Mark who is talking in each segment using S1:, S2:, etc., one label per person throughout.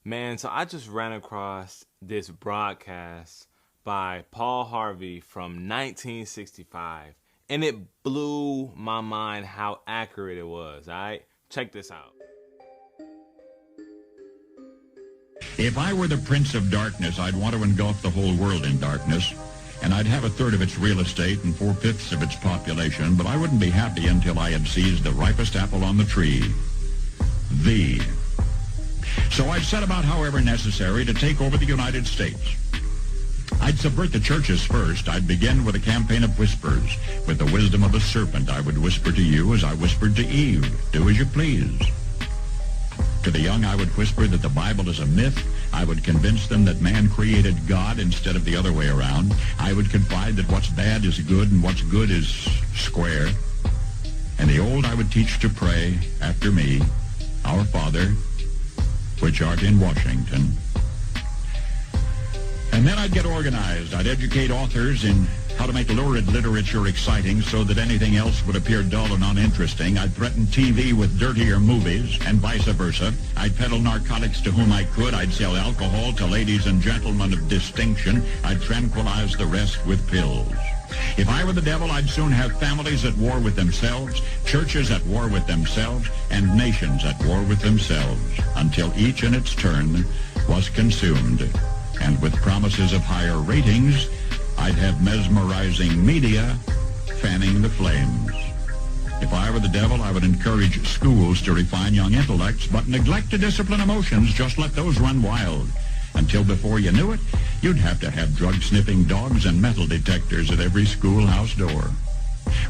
S1: Man, so I just ran across this broadcast by Paul Harvey from 1965, and it blew my mind how accurate it was. All right, check this out.
S2: If I were the Prince of Darkness, I'd want to engulf the whole world in darkness, and I'd have a third of its real estate and four-fifths of its population, but I wouldn't be happy until I had seized the ripest apple on the tree. Thee. So I'd set about, however necessary, to take over the United States. I'd subvert the churches first. I'd begin with a campaign of whispers. With the wisdom of a serpent, I would whisper to you as I whispered to Eve, do as you please. To the young, I would whisper that the Bible is a myth. I would convince them that man created God instead of the other way around. I would confide that what's bad is good and what's good is square. And the old I would teach to pray after me, Our Father, which art in Washington. And then I'd get organized. I'd educate authors in how to make lurid literature exciting so that anything else would appear dull and uninteresting. I'd threaten TV with dirtier movies and vice versa. I'd peddle narcotics to whom I could. I'd sell alcohol to ladies and gentlemen of distinction. I'd tranquilize the rest with pills. If I were the devil, I'd soon have families at war with themselves, churches at war with themselves, and nations at war with themselves, until each in its turn was consumed. And with promises of higher ratings, I'd have mesmerizing media fanning the flames. If I were the devil, I would encourage schools to refine young intellects, but neglect to discipline emotions. Just let those run wild. Until before you knew it, you'd have to have drug-sniffing dogs and metal detectors at every schoolhouse door.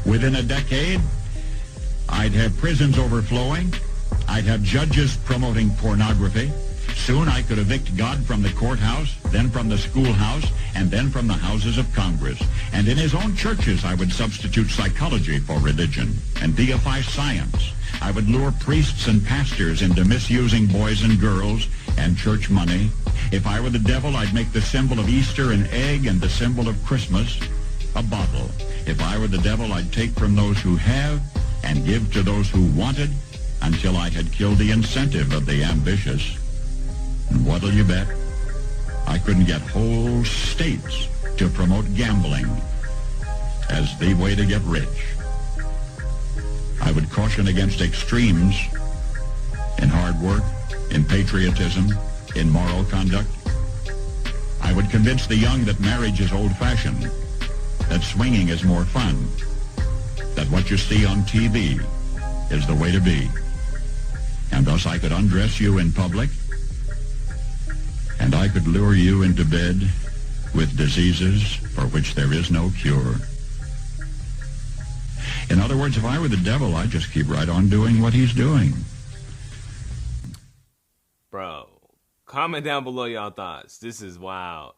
S2: Within a decade, I'd have prisons overflowing. I'd have judges promoting pornography. Soon I could evict God from the courthouse, then from the schoolhouse, and then from the houses of Congress. And in his own churches, I would substitute psychology for religion and deify science. I would lure priests and pastors into misusing boys and girls and church money. If I were the devil, I'd make the symbol of Easter an egg and the symbol of Christmas a bottle. If I were the devil, I'd take from those who have and give to those who wanted until I had killed the incentive of the ambitious. And what'll you bet? I couldn't get whole states to promote gambling as the way to get rich. I would caution against extremes in hard work, in patriotism, in moral conduct. I would convince the young that marriage is old-fashioned, that swinging is more fun, that what you see on TV is the way to be. And thus I could undress you in public, and I could lure you into bed with diseases for which there is no cure. In other words, if I were the devil, I'd just keep right on doing what he's doing.
S1: Bro, comment down below y'all thoughts. This is wild.